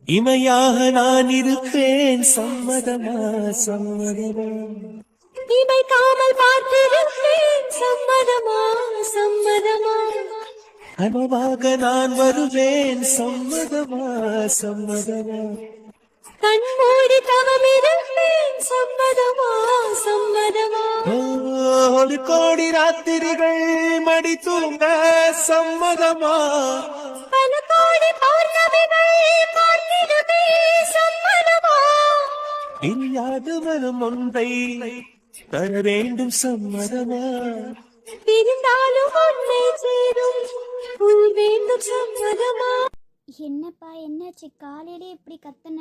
இமையாக நான் இருப்பேன், சம்மதமா சம்மதமா. இமைக்காமல் பார்த்திருப்பேன், சம்மதமா சம்மதமா. கனவாக நான் வருவேன், சம்மதமா சம்மதமா. கண்மூடி தவமிருப்பேன், சம்மதமா சம்மதமா. ஒரு கோடி ராத்திரிகள் மடி தூங்க சம்மதமா. பல கோடி பௌர்ணமிகள் பார்த்திடுமே, சம்மதமா. இல்லாது வரும் ஒன்றை தர வேண்டும், சம்மதமா. பிரிந்தாலும் உன்னை சேரும் உள் வேண்டும், சம்மதமா. என்னப்பா என்னாச்சு காலையிலே இப்படி கத்துன?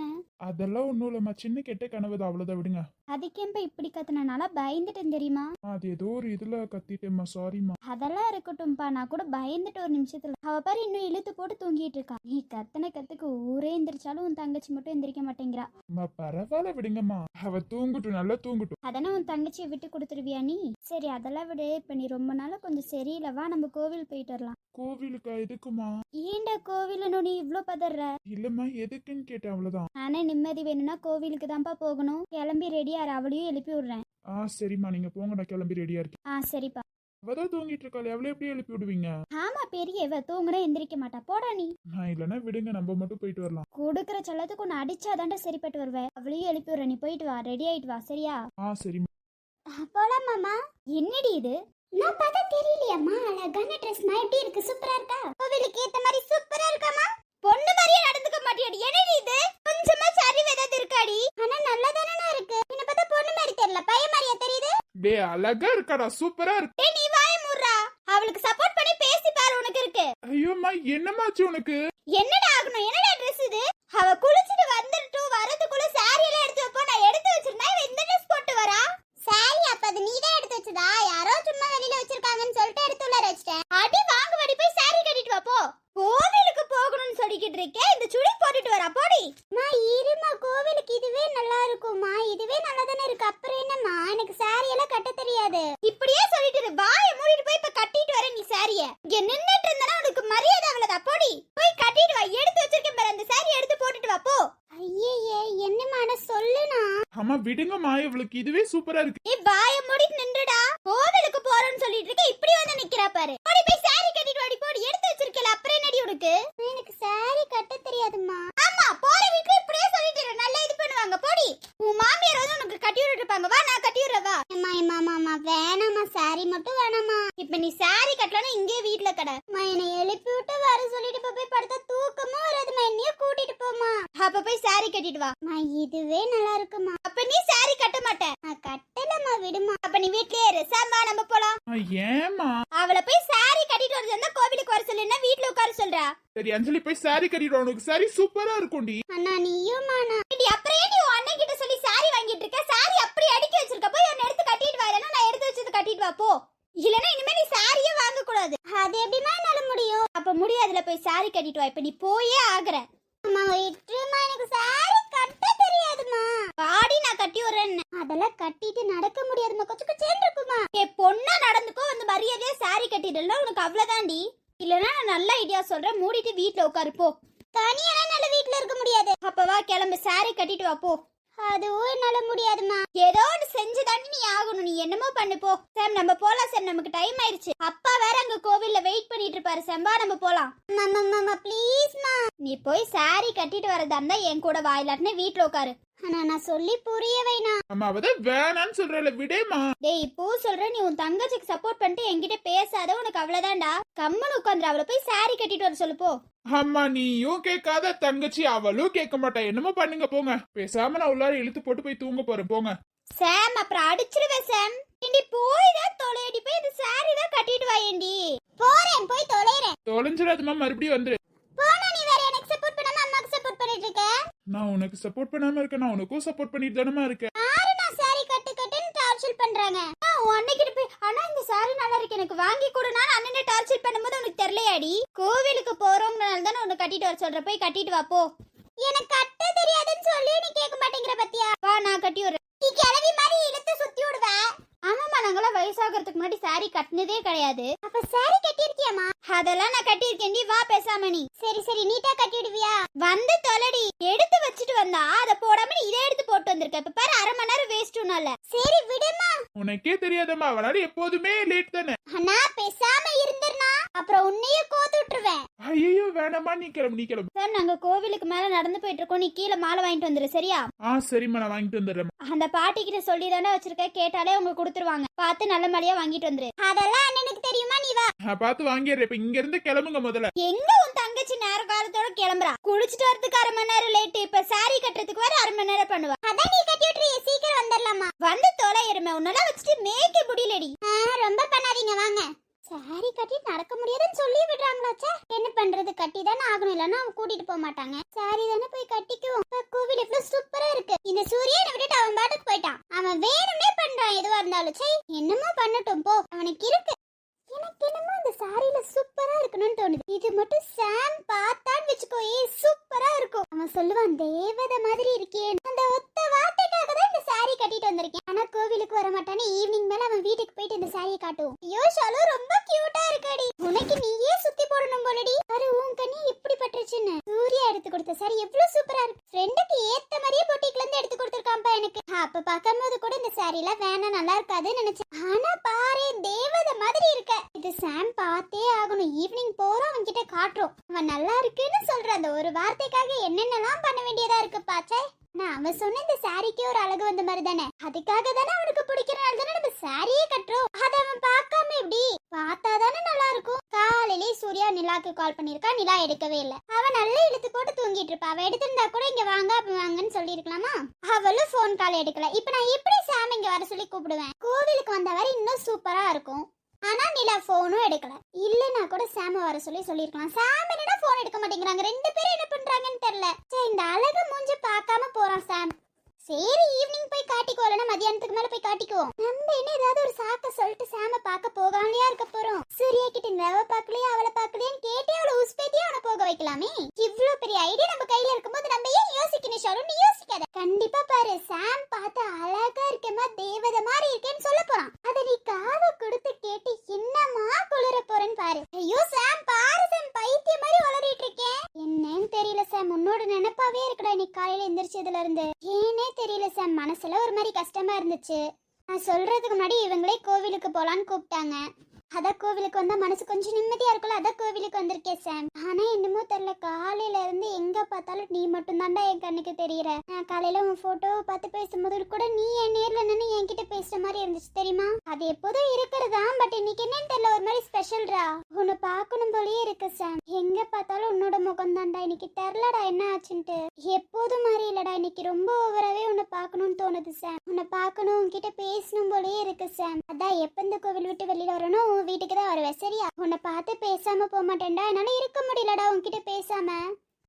அதெல்லாம் ஒண்ணும் இல்லம்மா, சின்ன கெட்ட கனவுதான், அவ்வளவுதான், விடுங்க. அதுக்கேப்ப இப்படி கத்துன? நல்லா பயந்துட்டேன் தெரியுமா? அது ஏதோ ஒரு இதுல கத்திட்டேம்மா, சாரிம்மா. அதெல்லாம் இருக்கட்டும்பா, நான் கூட பயந்துட்டு ஒரு நிமிஷத்துல. அவ பாரு இன்னும் இழுத்து போட்டு தூங்கிட்டு இருக்கா. நீ கத்துன கத்துக்கு ஊரே எந்திரிச்சாலும் உன் தங்கச்சி மட்டும் எந்திரிக்க மாட்டேங்கிறா. அம்மா பரவாயில்ல விடுங்கம்மா, அவ தூங்கட்டும், நல்லா தூங்கட்டும். அதனா உன் தங்கச்சியை விட்டு கொடுத்துருவியா நீ? சரி அதெல்லாம் விடு. இப்ப நீ ரொம்ப நாளா கொஞ்சம் சரியில்லவா, நம்ம கோவில் போயிட்டு வரலாம். கோவிலுக்கா? எதுக்குமா? ஏண்டா கோவிலுன்னு நீ இவ்ளோ பதற? இல்லம்மா, எதுக்குன்னு கேட்டேன், அவ்வளவுதான். ஆனா நிம்மதி வேணும்னா கோவிலுக்கு தான்ப்பா போகணும். கிளம்பி ரெடியா அவளையும் எழுப்பி விடுறேன். சரிம்மா, நீங்க போங்க, நான் கிளம்பி ரெடியா இருக்கேன். சரிப்பா. அவதான் தூங்கிட்டு இருக்காளே, அவளை எப்படி எழுப்பி விடுவீங்க? ஆமா பெரியவ தூங்குனா எந்திரிக்க மாட்டா. போடா நீ. நான் இல்லைன்னா விடுங்க, நம்ம மட்டும் போயிட்டு வரலாம். கொடுக்குற செல்லத்துக்கு ஒன்று அடிச்சாதான்டா சரிப்பட்டு வருவேன். அவளையும் எழுப்பி விடுற, நீ போயிட்டு வா, ரெடி ஆயிட்டு வா, சரியா? சரிம்மா. போலாம் மாமா. என்னடி இது? நான் பார்த்தா தெரியலையாம்மா, அழகான ட்ரெஸ்மா எப்படி இருக்கு? சூப்பரா இருக்கா? கோவிலுக்கு ஏத்த மாதிரி சூப்பரா இருக்காமா? பொண்ணு மாதிரியே நடந்துக்க மாட்டியாடி? என்னடி இது? கொஞ்சமா சரிவு ஏதாவது இருக்காடி? ஆனா நல்லா தானே இருக்கு. என்ன பார்த்தா பொண்ணு மாதிரி தெரியல, பையன் மாதிரியா தெரியுது? டே அழகா இருக்காடா, சூப்பரா இருக்கு. டேய் நீ வாயை மூடுறா. அவளுக்கு சப்போர்ட் பண்ணி பேசி பாரு, உனக்கு இருக்கு. ஐயோம்மா, என்னமாச்சு உனக்கு? என்னடா ஆகணும்? என்னடா ட்ரெஸ் இது? அவ குளிச்சிட்டு வந்துட்டு வரதுக்குள்ள சாரி எல்லாம் எடுத்து வைப்போம். நான் எடுத்து வச்சிருந்தேன், இவ இந்த ட்ரெஸ் போட்டு வரா. சாரி அப்ப அது நீ தான் எடுத்து வச்சதா? யாரோ சும்மா வெளியில வச்சிருக்காங்கன்னு சொல்லிட்டு எடுத்து உள்ள வச்சிட்டேன். அடி வாங்க வடி, போய் சாரி கட்டிட்டு வா போ. கோவிலுக்கு போகணும்னு சொல்லிக்கிட்டு இருக்கே, இந்த சுடி போட்டுட்டு வரா போடி. மா இருமா, கோவிலுக்கு இதுவே நல்லா இருக்குமா? இதுவே நல்லா தானே இருக்கு, அப்புறம் என்னம்மா? எனக்கு சாரி எல்லாம் கட்ட தெரியாது. இப்படியே சொல்லிட்டு வாயை மூடிட்டு போய் இப்ப கட்டிட்டு வர நீ சாரிய. இங்க நின்னுட்டு இருந்தா உனக்கு மரியாதை அவ்வளவுதா? போடி போய் கட்டிட்டு வா. எடுத்து வச்சிருக்கேன் பாரு, அந்த சாரி எடுத்து போட்டுட்டு வா போ. ஐயே என்னம்மா சொல்லுனா? அம்மா விடுங்கம்மா, இவளுக்கு இதுவே சூப்பரா இருக்கு. ஏ வாயை மூடிட்டு நின்றுடா. கோவிலுக்கு போறேன்னு சொல்லிட்டு இருக்க, இப்படி வந்து நிக்கிறா பாரு. போடி போய் சாரி கட்டிட்டு வாடி போடி. எடுத்து வச்சிருக்கல, அப்புறம் என்னடி உனக்கு? எனக்கு சாரி கட்ட தெரியாதும்மா. ஆமா, போற வீட்ல இப்படியே சொல்லிட்டு இரு, நல்லா இது பண்ணுவாங்க. போடி. உன் மாமியார் வந்து உனக்கு கட்டி விட்டுட்டு இருப்பாங்க, வா நான் கட்டி விடுறேன் வா. அம்மா வேணாம்மா, சாரி மட்டும் வேணாம்மா. இப்ப நீ சாரி கட்டலனா இங்கே வீட்ல கடை. என்னை எழுப்பி விட்டு வர சொல்லிட்டு போய் படுத்தா தூக்கமும் வராதுமா, என்னைய கூட்டிட்டு போமா. அப்ப போய் சாரி கட்டிட்டு வா. இதுவே நல்லா இருக்குமா. அப்ப நீ சாரி கட்ட மாட்ட? நான் கட்டலமா, விடுமா. அப்ப நீ வீட்லயே இரு. சாமா நம்ம போலாம். ஏமா? அவளை போய் சாரி கட்டிட்டு வரதுன்னா கோவிலுக்கு வர சொல்லுன்னா வீட்ல உட்கார சொல்றா. சரி அஞ்சலி, போய் சாரி கட்டிடுவா, உனக்கு சாரி சூப்பரா இருக்கும்டி. அண்ணா நீயும் மானா இடி, அப்புறம் ஏன் நீ உன் அண்ணன் கிட்ட சொல்லி சாரி வாங்கிட்டு இருக்க? சாரி அப்படி அடுக்கி வச்சிருக்க, போய் ஒன்னு எடுத்து கட்டிட்டு வா. இல்லனா நான் எடுத்து வச்சது கட்டிட்டு வா போ. இல்லனா இனிமே நீ சாரியே வாங்க கூடாது. அது எப்படிமா என்னால முடியும்? அப்ப முடியாதுல, போய் சாரி கட்டிட்டு வா. இப்ப நீ போயே ஆகுற. அம்மா விட்டுமா, எனக்கு சாரி கட்ட தெரியாதுமா. பாடி நான் கட்டி வரேன். அதெல்லாம் கட்டிட்டு நடக்க முடியாதுமா, கொஞ்சம் கொஞ்சம் இருக்குமா. ஏ பொண்ணா நடந்துக்கோ, வந்து மரியாதையா சாரி கட்டிடல, உனக்கு அவ்வளவுதான்டி. இல்லனா நான் நல்ல ஐடியா சொல்றேன், மூடிட்டு வீட்ல உட்காரு போ. தனியா நல்ல வீட்ல இருக்க முடியாது. அப்ப வா கிளம்பு, சாரி கட்டிட்டு வா போ. அதுவும் என்னால முடியாதுமா. ஏதோ ஒன்று செஞ்சுதாண்டி நீ ஆகணும். நீ என்னமோ பண்ணு போ. சாம் நம்ம போலாம் சார், நமக்கு டைம் ஆயிருச்சு. அப்பா வேற அங்க கோவில்ல வெயிட் பண்ணிட்டு இருப்பாரு. செம்பா நம்ம போலாம். மாமா ப்ளீஸ்மா. நீ போய் சாரி கட்டிட்டு வரதா இருந்தா என் கூட வா, இல்லாட்டினா வீட்ல உட்காரு. ஆனா நான் சொல்லி புரிய வைனா. அம்மா அவதான் வேணான்னு சொல்றல, விடேமா. டேய் இப்போ சொல்ற, நீ உன் தங்கச்சிக்கு சப்போர்ட் பண்ணிட்டு என்கிட்ட பேசாத, உனக்கு அவ்வளவுதான்டா. கம்மன் உட்கார்ந்து அவளை போய் சாரி கட்டிட்டு வர சொல்லு போ. அம்மா நீயும் கேட்காத, தங்கச்சி அவளும் கேட்க மாட்டா. என்னமோ பண்ணுங்க போங்க. பேசாம நான் உள்ளார இழுத்து போட்டு போய் தூங்க போறேன், போங்க. சாம் அப்புறம் அடிச்சிருவேன் சாம். ஏண்டி போய் தான் தொலைடி, போய் இந்த சாரி தான் கட்டிட்டு வாயேண்டி. போறேன், போய் தொலைறேன். தொலைஞ்சிடாதுமா, மறுபடியும் வந்துரு. போனா நீ வேற எனக்கு சப்போர்ட் பண்ணாம அம்மாக்கு சப்போர்ட் பண்ணிட்டு இருக்க. நான் உனக்கு சப்போர்ட் பண்ணாம இருக்கேன், நான் உனக்கும் சப்போர்ட் பண்ணிட்டு தானமா இருக்கேன். யாரு நான் சாரி கட்டுன்னு டார்ச்சர் பண்றாங்க? உன் அன்னைக்கு போய் ஆனா இந்த சாரி நல்லா இருக்கு எனக்கு வாங்கி கொடுனா அண்ணனை டார்ச்சர் பண்ணும்போது உனக்கு தெரியலையாடி? கோவிலுக்கு போறோம்னால தானே உன்னை கட்டிட்டு வர சொல்ற, போய் கட்டிட்டு வா போ. எனக்கு கட்ட தெரியாதுன்னு சொல்லி நீ கேட்க மாட்டேங்கிற பத்தியா? வா நான் கட்டி விடுறேன். நீ கிளவி மாதிரி இழுத்து சுத்தி விடுவ. ஆமாமா, நாங்களாம் வயசாகிறதுக்கு முன்னாடி சாரி கட்டினதே கிடையாது. அப்ப சாரி கட்டிருக்கியாமா? அதெல்லாம் நான் கட்டியிருக்கேன்டி, வா பேசாம நீ. சரி நீட்டா கட்டிடுவியா? வந்து தொலைடி. எடு உனக்கே தெரியாதம்மா, அவனால எப்போதுமே லேட் தானே. அண்ணா பேசாம இருந்துருனா, அப்புறம் உன்னையே கோத்து விட்டுருவேன். ஐயோ வேணாமா, நீ கிளம்பு. சார் நாங்க கோவிலுக்கு மேல நடந்து போயிட்டு இருக்கோம், நீ கீழே மாலை வாங்கிட்டு வந்துரு சரியா? சரிம்மா, நான் வாங்கிட்டு வந்துடுறேன். அந்த பாட்டி கிட்ட சொல்லி தானே வச்சிருக்க, கேட்டாலே அவங்க கொடுத்துருவாங்க. பார்த்து நல்ல மழையா வாங்கிட்டு வந்துரு. அதெல்லாம் அண்ணனுக்கு தெரியுமா, நீ வா. பார்த்து வாங்கிடுறேன். இப்ப இங்க இருந்து கிளம்புங்க முதல்ல. எங்க உன் தங்கச்சி நேர காலத்தோட கிளம்புறா? குளிச்சுட்டு வரதுக்கு 1/2 மணி நேரம் லேட், இப்ப சாரி கட்டுறதுக்கு வர 1/2 மணி நேரம் பண்ணுவா. அதான் நீ கட்டி விட்டுறிய, சீக்கிரம் வந்துடலாமா? வந்து தொலை எருமை, உன்னெல்லாம் வச்சுட்டு மேய்க்க முடியலடி. ரொம்ப பண்ணாதீங்க வாங்க. சாரி கட்டி நடக்க முடியாதுன்னு சொல்லி விடுறாங்களாச்சா? என்ன பண்றது, கட்டி தானே ஆகணும், இல்லன்னா அவங்க கூட்டிட்டு போக மாட்டாங்க. சாரி தானே போய் கட்டிக்குவோம். கோவில் எவ்வளவு சூப்பரா இருக்கு. இந்த சூரியனை விட்டுட்டு அவன் பாட்டுக்கு போயிட்டான். அவன் வேணும்னே பண்றான் எதுவா இருந்தாலும். சரி என்னமோ பண்ணட்டும் போ, அவனுக்கு இருக்கு. எனக்கு என்னமோ இந்த சாரியில சூப்பரா இருக்கணும்னு தோணுது. இது மட்டும் சாம் பார்த்தான்னு வச்சுக்கோயே, சூப்பரா இருக்கும். அவன் சொல்லுவான் தேவதை மாதிரி இருக்கே. அந்த ஒத்த வார்த்தைக்காக தான் இந்த சாரி கட்டிட்டு வந்திருக்கேன். ஆனா கோவிலுக்கு வர மாட்டானே, ஈவினிங் மேல அவன் வீட்டுக்கு போயிட்டு இந்த சாரியை காட்டுவோம். ஐயோ ஷாலு ரொம்ப கியூட்டா இருக்கடி. உனக்கு நீயே சுத்தி போடணும் போலடி. பாரு உன் கண்ணி எப்படி பட்டுருச்சுன்னு. சூர்யா எடுத்து கொடுத்த சாரி எவ்வளவு சூப்பரா இருக்கு. ஃப்ரெண்டுக்கு ஏத்த மாதிரியே பொட்டிக்ல இருந்து எடுத்து கொடுத்திருக்காம்பா எனக்கு. அப்ப பார்க்கும்போது கூட இந்த சாரில வேணா நல்லா இருக்காதுன்னு நினைச்சேன். ஆனா பாரு தேவதை மாதிரி இருக்க. இது சாம் பார்த்தே ஆகணும். ஈவினிங் போறோம் அவன் கிட்ட காட்டுறோம். அவன் நல்லா இருக்குன்னு சொல்ற அந்த ஒரு வார்த்தைக்காக என்னென்னலாம் பண்ண வேண்டியதா இருக்கு பாச்சே. நான் அவன் சொன்ன இந்த சாரிக்கே ஒரு அழகு வந்த மாதிரி தானே, அதுக்காக தானே அவனுக்கு பிடிக்கிறனால தானே நம்ம சாரியே கட்டுறோம். அதை அவன் பார்க்காம எப்படி பார்த்தாதானே நல்லா இருக்கும். காலையிலே சூர்யா நிலாக்கு கால் பண்ணிருக்கா, நிலா எடுக்கவே இல்ல. அவன் நல்லா இழுத்து போட்டு தூங்கிட்டு இருப்பா. அவ எடுத்திருந்தா கூட இங்க வாங்க அப்ப வாங்கன்னு சொல்லி இருக்கலாமா? அவளும் போன் கால் எடுக்கல. இப்ப நான் எப்படி சாம் இங்க வர சொல்லி கூப்பிடுவேன்? கோவிலுக்கு வந்தவரை இன்னும் சூப்பரா இருக்கும். ஆனா நிலா போனும் எடுக்கல. இல்லனா கூட சாம வர சொல்லி சொல்லிருக்கலாம். சாம் என்னடா போன் எடுக்க மாட்டேங்கிறாங்க, ரெண்டு பேரும் என்ன பண்றாங்கன்னு தெரியல. சரி இந்த அழகு மூஞ்சி பார்க்காம போறான் சாம். சரி ஈவினிங் போய் காட்டிக்குவோம், இல்லைன்னா மதியானத்துக்கு மேல போய் காட்டிக்குவோம். நம்ம என்ன ஏதாவது ஒரு சாக்க சொல்லிட்டு சாம பார்க்க போகாமலையா இருக்க போறோம்? சூர்யா கிட்ட நிலவ பார்க்கலையா அவளை பார்க்கலையான்னு கேட்டே அவளை உஸ்பேத்தியா அவனை போக வைக்கலாமே. இவ்வளவு பெரிய ஐடியா நம்ம கையில இருக்கும்போது நம்ம ஏன் யோசிக்கணும் ஷாலு? நீ யோசிக்காத. கண்டிப்பா பாரு சாம் பார்த்து அழகா இருக்கேமா தேவதை மாதிரி இருக்கேன்னு சொல்ல போறான். அதை நீ காதை கொடுத்து கேட்டு என்னமா குளிர போறேன்னு பாரு. ஐயோ சாம் பாரு சாம், பைத்தியம் மாதிரி வளரிட்டு இருக்கேன். என்னன்னு தெரியல சாம், உன்னோட நினைப்பாவே இருக்குடா இன்னைக்கு காலையில எந்திரிச்சதுல இருந்து. ஏனே தெரியல சாம், மனசுல ஒரு மாதிரி கஷ்டமா இருந்துச்சு. நான் சொல்றதுக்கு முன்னாடி இவங்களே கோவிலுக்கு போலான்னு கூப்பிட்டாங்க. அதான் கோவிலுக்கு வந்தா மனசு கொஞ்சம் நிம்மதியா இருக்கும்ல, அதான் கோவிலுக்கு வந்திருக்கேன் சாம். ஆனா என்னமோ தெரியல, காலையில இருந்து எங்க பார்த்தாலும் நீ மட்டும் தாண்டா என் கண்ணுக்கு தெரியற. நான் காலையில உன் போட்டோவை பார்த்து பேசும்போது கூட நீ என் நேர்ல நின்று என்கிட்ட பேசுற மாதிரி இருந்துச்சு தெரியுமா? அது எப்போதும் இருக்கிறதா, பட் இன்னைக்கு என்னன்னு தெரியல ஒரு மாதிரி ஸ்பெஷல்ரா. உன்னை பார்க்கணும் போலயே இருக்கு சாம். எங்க பார்த்தாலும் உன்னோட முகம் தாண்டா. இன்னைக்கு தெரியலடா என்ன ஆச்சுன்ட்டு. எப்போதும் மாதிரி இல்லடா, இன்னைக்கு ரொம்ப ஓவராவே உன்னை பார்க்கணும்னு தோணுது சாம். உன்னை பார்க்கணும், உன்கிட்ட பேசணும் போலயே இருக்கு சாம். அதான் எப்ப இந்த கோவில் விட்டு வெளியில வரணும் வீட்டுக்கு தான் வருவேன் சரியா? உன்னை பார்த்து பேசாம போக மாட்டேன்டா, என்னால இருக்க முடியலடா உன்கிட்ட பேசாம.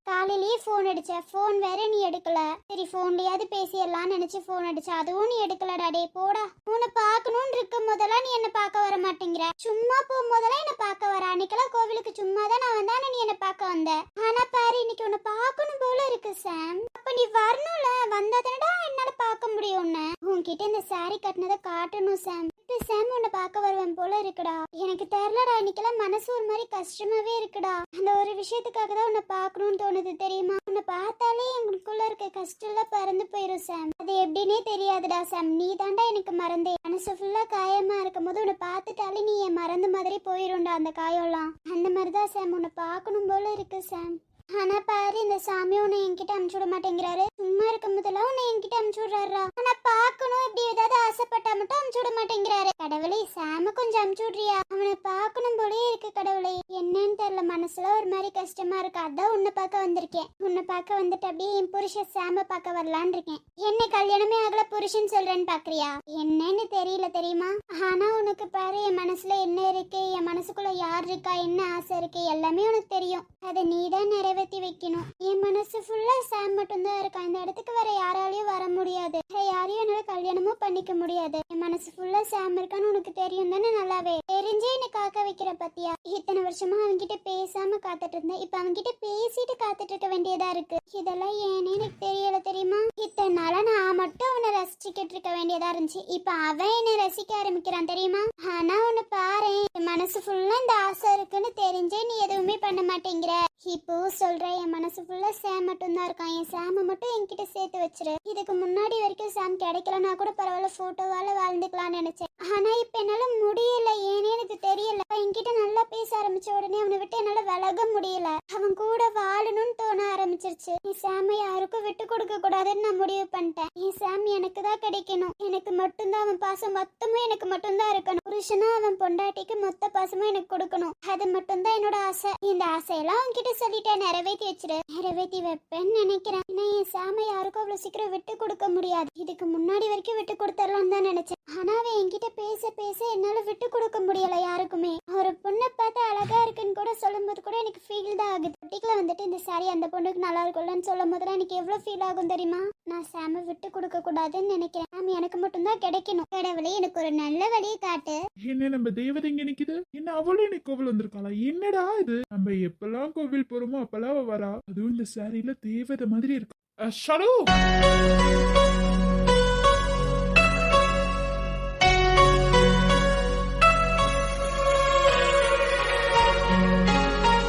காலையிலேயே போன் அடிச்ச, போன் வேற நீ எடுக்கல. சரி போன்லயாவது பேசிடலாம்னு நினைச்சு போன் அடிச்ச, அதுவும் நீ எடுக்கலடா. டே போடா. உன்னை பார்க்கணும்னு இருக்கும் போதெல்லாம் நீ என்ன பார்க்க வர மாட்டேங்கிற. சும்மா போகும்போதெல்லாம் என்ன பார்க்க வர. அன்னைக்கெல்லாம் கோவிலுக்கு சும்மா தான் நான் வந்தானே நீ என்ன பார்க்க வந்த. ஆனா பாரு இன்னைக்கு உன்னை பார்க்கணும் போல இருக்கு சாம். அப்ப நீ வரணும்ல, வந்தாதானடா என்னால பார்க்க முடியும் உன்னை. உன்கிட்ட இந்த சாரி கட்டினதை காட்டணும் சாம். சாம் உன்னை பார்க்க வருவேன் போல இருக்குடா. எனக்கு தெரியலடா, இன்னைக்கெல்லாம் மனசு ஒரு மாதிரி கஷ்டமாவே இருக்குடா. அந்த ஒரு விஷயத்துக்காக தான் உன்னை பார்க்கணும்னு தோணுது தெரியுமா? உன்னை பார்த்தாலே எங்களுக்குள்ள இருக்க கஷ்டம் எல்லாம் பறந்து போயிரும் சாம். அது எப்படின்னே தெரியாதுடா சாம். நீ தாண்டா எனக்கு மறந்தே. மனசு ஃபுல்லா காயமா இருக்கும் போது உன்னை பார்த்துட்டாலே நீ என் மறந்து மாதிரி போயிரும்டா அந்த காயம்லாம். அந்த மாதிரிதான் சாம், உன்னை பார்க்கணும் போல இருக்கு சாம். ஆனா பாரு இந்த சாமி உன்னை என்கிட்ட அனுப்பிச்சு விட மாட்டேங்கிறாரு. சும்மா இருக்கும் போதெல்லாம் உன்னை என்கிட்ட அனுப்பிச்சு விடுறாரா. ஆனா பாக்கணும் இப்படி ஏதாவது ஆசைப்பட்டா மட்டும் அனுப்பிச்சு விட மாட்டேங்கிறாரு. கடவுளே சாம கொஞ்சம் அனுப்பிச்சு விடுறியா? அவனை பார்க்கணும் போலே இருக்கு கடவுளே. என்னன்னு தெரியல, மனசுல ஒரு மாதிரி கஷ்டமா இருக்கு. அதான் உன்னை பார்க்க வந்திருக்கேன். உன்னை பார்க்க வந்துட்டு அப்படியே என் புருஷன் சாம பார்க்க வரலான்னு இருக்கேன். என்ன கல்யாணமே ஆகல புருஷன் சொல்றேன்னு பாக்குறியா? என்னன்னு தெரியல தெரியுமா? ஆனா உனக்கு பாரு என் மனசுல என்ன இருக்கு, என் மனசுக்குள்ள யார் இருக்கா, என்ன ஆசை இருக்கு எல்லாமே உனக்கு தெரியும். அதை நீதான் நிறைவேற்றி வைக்கணும். என் மனசு ஃபுல்லா சாம் மட்டும்தான் இருக்கா. இந்த இடத்துக்கு வேற யாராலையும் வர முடியாது. யாரையும் என்னால கல்யாணமும் பண்ணிக்க முடியாது. என் மனசு ஃபுல்லா சாம் இருக்கான்னு உனக்கு தெரியும் தானே? நல்லாவே தெரிஞ்சே என்ன காக்க வைக்கிற பத்தியா? இத்தனை வருஷமா அவன்கிட்ட பேசாம காத்துட்டு இருந்தேன். இப்ப அவன்கிட்ட பேசிட்டு காத்துட்டு இருக்க வேண்டியதா இருக்கு. இதெல்லாம் ஏன்னு எனக்கு தெரியல தெரியுமா? இத்தனை நாளா நான் மட்டும் அவனை ரசிச்சுக்கிட்டு இருக்க வேண்டியதா இருந்துச்சு. இப்ப அவன் என்ன ரசிக்க ஆரம்பிக்கிறான் தெரியுமா? ஆனா ஒண்ணு பாரு, என் மனசு ஃபுல்லா இந்த ஆசை இருக்குன்னு தெரிஞ்சே நீ எதுவுமே பண்ண மாட்டேங்கிற. இப்போ சொல்றேன், என் மனசு ஃபுல்லா சாம் மட்டும் தான் இருக்கான். என் சாம மட்டும் என்கிட்ட சேர்த்து வச்சிரு. இதுக்கு முன்னாடி வரைக்கும் சாம் கிடைக்கலனா கூட பரவாயில்ல, போட்டோவால வாழ்ந்துக்கலாம்னு நினைச்சேன். ஆனா இப்ப என்னால முடியல, ஏனே எனக்கு தெரியல. என்கிட்ட நல்லா பேச ஆரம்பிச்ச உடனே அவனை விட்டு என்னால விலக முடியல. அவன் கூட வாழணும்னு தோண ஆரம்பிச்சிருச்சு. என் சாம யாருக்கும் விட்டு கொடுக்க கூடாதுன்னு நான் முடிவு பண்ணிட்டேன். என் சாமி எனக்கு தான் கிடைக்கணும். எனக்கு மட்டும்தான் அவன் பாசம் மொத்தமும் எனக்கு மட்டும்தான் இருக்கணும். புருஷனா அவன் பொண்டாட்டிக்கு மொத்த பாசமும் எனக்கு கொடுக்கணும். அது மட்டும்தான் என்னோட ஆசை. இந்த ஆசையெல்லாம் அவன்கிட்ட சொல்லிட்டேன், நிறைவேற்றி வச்சிரு. நிறைவேற்றி வைப்பேன்னு நினைக்கிறேன். ஏன்னா என் சாம யாருக்கும் அவ்வளவு சீக்கிரம் விட்டு கொடுக்க முடியாது. இதுக்கு முன்னாடி வரைக்கும் விட்டு கொடுத்துடலாம் தான் நினைச்சேன். ஆனா அவன் என்கிட்ட பேச பேச என்னால விட்டு கொடுக்க முடியல யாருக்குமே. ஒரு பொண்ணை பார்த்து அழகா இருக்குன்னு கூட சொல்லும் போது கூட எனக்கு ஃபீல் தான் ஆகுது. பொட்டிக்குல வந்துட்டு இந்த சாரி அந்த பொண்ணுக்கு நல்லா இருக்கும்லன்னு சொல்லும் போதுலாம் எனக்கு எவ்வளவு ஃபீல் ஆகும் தெரியுமா? நான் சாம விட்டு கொடுக்க கூடாதுன்னு நினைக்கிறேன். சாமி எனக்கு மட்டும்தான் கிடைக்கணும். கடவுளே எனக்கு ஒரு நல்ல வழியை காட்டு. என்ன நம்ம தேவதை இங்க நிக்குது? என்ன அவளும் இன்னைக்கு கோவில் வந்திருக்காளா? என்னடா இது? நம்ம எப்பெல்லாம் கோவில் போறோமோ அப்பெல்லாம் அவ வரா. அதுவும் இந்த சாரியில தேவதை மாதிரி இருக்கு. ஷாலு,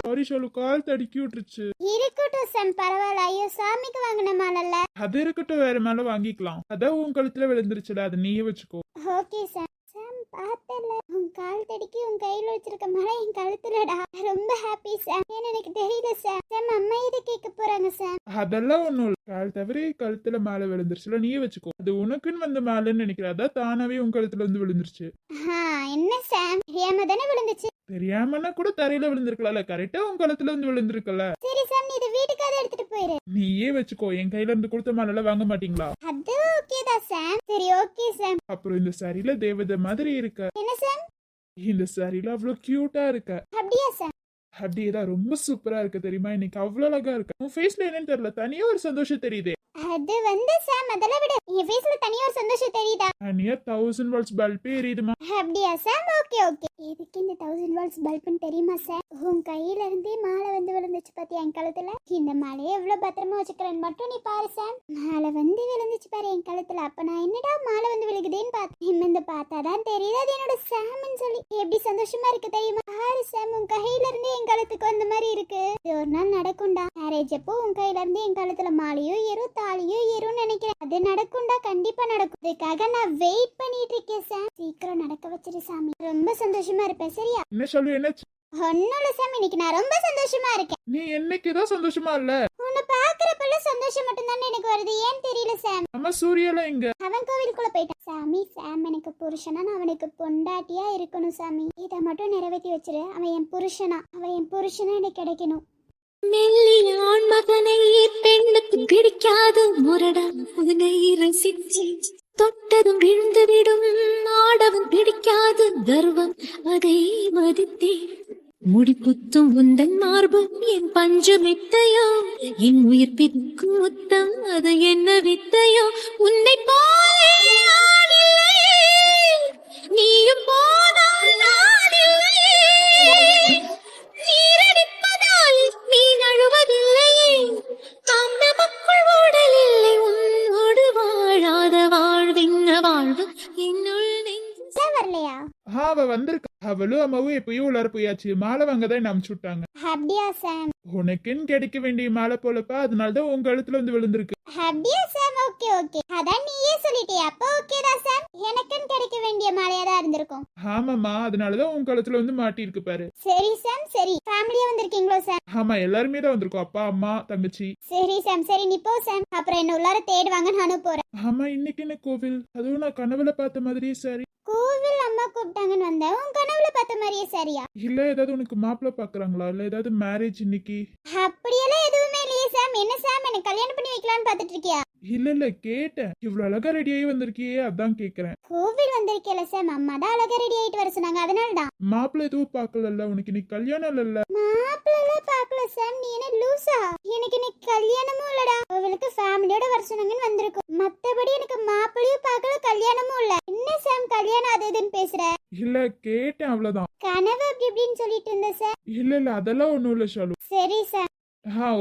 சாரி ஷாலு, கால் தடுக்கி விட்டுருச்சு. இருக்கட்டும் சாம், பரவாயில்ல. ஐயோ, சாமிக்கு வாங்கின மாலல்ல. அது இருக்கட்டும், வேற மேல வாங்கிக்கலாம். அதான் உன் கழுத்துல விழுந்துருச்சுடா, அதை நீயே வச்சுக்கோ. Okay Sam. சாம் பார்த்தல, உன் கால் தடிக்கி உன் கையில வச்சிருக்க மாலை என் கழுத்துலடா. ரொம்ப ஹாப்பி சாம். ஏன்னு எனக்கு தெரியல சாம். சாம் அம்மா இது கேட்க போறாங்க சாம். அதெல்லாம் ஒண்ணும் இல்ல. கால் தவிர கழுத்துல மேல விழுந்துருச்சுல, நீயே வச்சுக்கோ. அது உனக்குன்னு வந்த மேலன்னு நினைக்கிறேன். அதான் தானாவே உன் கழுத்துல வந்து விழுந்துருச்சு. என்ன சாம், தெரியாம தானே விழுந்துச்சு. தெரியாமன்னா கூட தரையில விழுந்திருக்கல, கரெக்டா உன் கழுத்துல வந்து விழுந்திருக்கல. சரி சாம், நீ இதை வீட்டுக்காக எடுத்துட்டு போயிரு. நீயே வச்சுக்கோ. என் கையில இருந்து கொடுத்த மேல வாங்க மாட்டீங்களா? அது ஓகே தான் சாம். சரி ஓகே சாம். அப்புறம் இந்த சாரியில தேவதை மாதிரி இருக்க. என்ன சாம்? இந்த சாரியில அவ்வளவு கியூட்டா இருக்க. அப்படியா சாம்? அப்படியேதான், ரொம்ப சூப்பரா இருக்கு தெரியுமா? இன்னைக்கு அவ்வளவு அழகா இருக்கு. உன் ஃபேஸ்ல என்னன்னு தெரியல, தனியா ஒரு சந்தோஷம் தெரியுதே. அது வந்து சாம், அதெல்லாம் விடு. என் ஃபேஸ்ல தனியா ஒரு சந்தோஷம் தெரியுதா? தனியா 1000 வாட்ஸ் பல்பே எரியுதுமா. அப்படியா சாம்? Okay okay. எதுக்கு இந்த 1000 வாட்ஸ் பல்புன்னு தெரியுமா சாம்? உன் கையில இருந்தே மாலை வந்து விழுந்துச்சு பாத்தியா என் கழுத்துல? இந்த மாலையை எவ்வளவு பத்திரமா வச்சுக்கிறேன்னு மட்டும் நீ பாரு சாம். மாலை வந்து விழுந்துச்சு பாரு என் கழுத்துல. அப்ப நான் என்னடா மாலை வந்து விழுகுதேன்னு பார்த்தேன். நிமிந்து பார்த்தாதான் தெரியுது அது என்னோட சாம்னு சொல்லி. எப்படி சந்தோஷமா இருக்கு தெரியுமா? பாரு சாம், உன் கையில இருந்தே என் கழுத்துக்கு வந்த மாதிரி இருக்கு. இது ஒரு நாள் நடக்கும்டா. மேரேஜ் அப்போ உன் கையில இருந்து என் கழுத்துல மாலையோ ஏறும் தாலியோ ஏறும்னு நினைக்கிறேன். அது நடக்கும்டா, கண்டிப்பா நடக்கும். இதுக்காக நான் வெயிட் பண்ணிட்டு இருக்கேன் சாம். சீக்கிரம் நடக்க வச்சிரு சாமி. ரொம்ப சந்தோஷமா இருப்பேன் சரியா? என்ன சொல்லு, என்ன? ஒன்னும் இல்ல சாமி, இன்னைக்கு நான் ரொம்ப சந்தோஷமா இருக்கேன். நீ என்னைக்குதான் சந்தோஷமா இல்ல? உன்னை பாக்குறப்பல சந்தோஷம் மட்டும் தானே எனக்கு வருது. ஏன் தெரியல சாம். நம்ம சூர்யாலாம் எங்க? அவன் கோவிலுக்குள்ள போயிட்டான் சாமி. சாம் எனக்கு புருஷனா, நான் அவனுக்கு பொண்டாட்டியா இருக்கணும் சாமி. இதை மட்டும் நிறைவேற்றி வச்சிரு. அவன் என் புருஷனா, எனக்கு கிடைக்கணும். மெல்லிய ஆண் மகனை பெண்ணுக்கு பிடிக்காது முரடா உன்னை ரசிச்சு தொட்டதும் விழுந்து விடும் ஆடவும் பிடிக்காது கர்வம் அதை மதித்தேன். முடிப்புத்தும் உந்தன் மார்பும் என் பஞ்சு வித்தையோ, என் உயிர் பிடிக்கும் முத்தம் அது என்ன வித்தையோ. உன்னை போலே ஆடில்லையே, நீயும் போனால் நாடில்லையே. நீரடிப்பதால் நீ நழுவதில்லையே, தாம் நமக்குள் ஓடல் இல்லை. உன்னோடு வாழாத வாழ்வின் வாழ்வு என்னுள் நெஞ்சு. வரலையா? அவ வந்திருக்கா. அவளும் அம்மாவும் எப்பயும் உள்ளார போயாச்சு. மாலை வாங்கதான் என்ன அனுப்பிச்சு விட்டாங்க. அப்படியா சாம்? உனக்குன்னு கிடைக்க வேண்டிய மாலை போலப்பா, அதனாலதான் உங்க கழுத்துல வந்து விழுந்திருக்கு. அப்படியா சாம்? Okay okay. அதான் நீயே சொல்லிட்டியே, அப்ப ஓகே தான் சாம். எனக்குன்னு கிடைக்க வேண்டிய மாலையா தான் இருந்திருக்கும். ஆமாமா, அதனாலதான் உங்க கழுத்துல வந்து மாட்டி இருக்கு பாரு. சரி சாம் சரி. ஃபேமிலியா வந்திருக்கீங்களோ சாம்? ஆமா, எல்லாருமே தான் வந்திருக்கோம். அப்பா, அம்மா, தங்கச்சி. சரி சாம் சரி, நீ போ சாம். அப்புறம் என்ன உள்ளார தேடுவாங்க, நானும் போறேன். ஆமா, இன்னைக்கு என்ன கோவில்? அதுவும் நான் கனவுல பார்த்த மாதிரியே சாரி. கோவில் அம்மா கூப்பிட்டாங்கன்னு வந்தேன். உன் கனவுல பார்த்த மாதிரியே சரியா? இல்ல ஏதாவது உனக்கு மாப்பிள்ள பாக்குறாங்களா? இல்ல ஏதாவது மேரேஜ் இன்னைக்கு? அப்படியெல்லாம் எதுவுமே இல்லையே சாம். என்ன சாம், எனக்கு கல்யாணம் பண்ணி வைக்கலாம்னு பாத்துட்டு இருக்கியா? இல்ல கேட்டேன். இவ்வளவு அழகா ரெடி ஆகி வந்திருக்கியே, அதான் கேக்குறேன். கோவில் வந்திருக்கேல சாம், அம்மா தான் அழகா ரெடி ஆயிட்டு வர சொன்னாங்க, அதனாலதான். மாப்பிள்ள எதுவும் பாக்கல, உனக்கு இன்னைக்கு கல்யாணம் இல்ல? மாப்பிள்ளலாம் பாக்கல சாம். நீ என்ன லூசா? எனக்கு இன்னைக்கு கல்யாணமும் இல்லடா. கோவிலுக்கு ஃபேமிலியோட வர சொன்னாங்கன்னு வந்திருக்கும். மத்தபடி எனக்கு மாப்பிள்ளையும் பாக்கல, கல்யாணமும் இல்ல. என்ன சாம் கல்யாணம் அது இதுன்னு பேசுற? இல்ல கேட்டேன், அவ்வளவுதான். கனவு அப்படி இப்படின்னு சொல்லிட்டு இருந்த சார். இல்ல அதெல்லாம் ஒண்ணும் இல்ல ஷாலு. சரி சார்.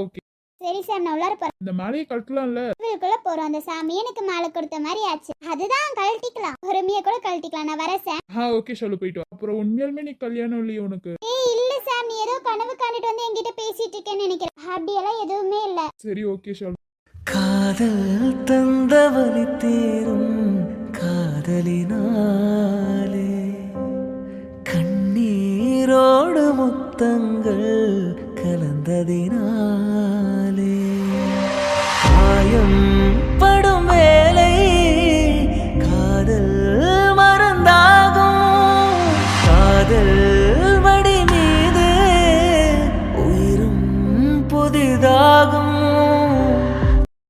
ஓகே. சரி சார் நான் உள்ளார போறேன். இந்த மாலையை கழட்டலாம்ல? கோவிலுக்குள்ள போறோம், அந்த சாமி எனக்கு மாலை கொடுத்த மாதிரி ஆச்சு. அதுதான் கழட்டிக்கலாம், பொறுமையா கூட கழட்டிக்கலாம். நான் வரேன் சார். ஓகே சொல்லு, போயிட்டு வா. அப்புறம் உண்மையாலுமே நீ கல்யாணம் இல்லையே உனக்கு? இல்ல சார், நீ ஏதோ கனவு காணிட்டு வந்து என்கிட்ட பேசிட்டு இருக்கேன்னு நினைக்கிறேன். அப்படியெல்லாம் எதுவுமே இல்ல. சரி ஓகே சொல்லு. காதல் தந்தவனி தேரும் காதலினாலே கண்ணீரோடு முத்தங்கள் கலந்ததினாலே காயம் படும் வேலை காதல் மறந்தாகும் காதல்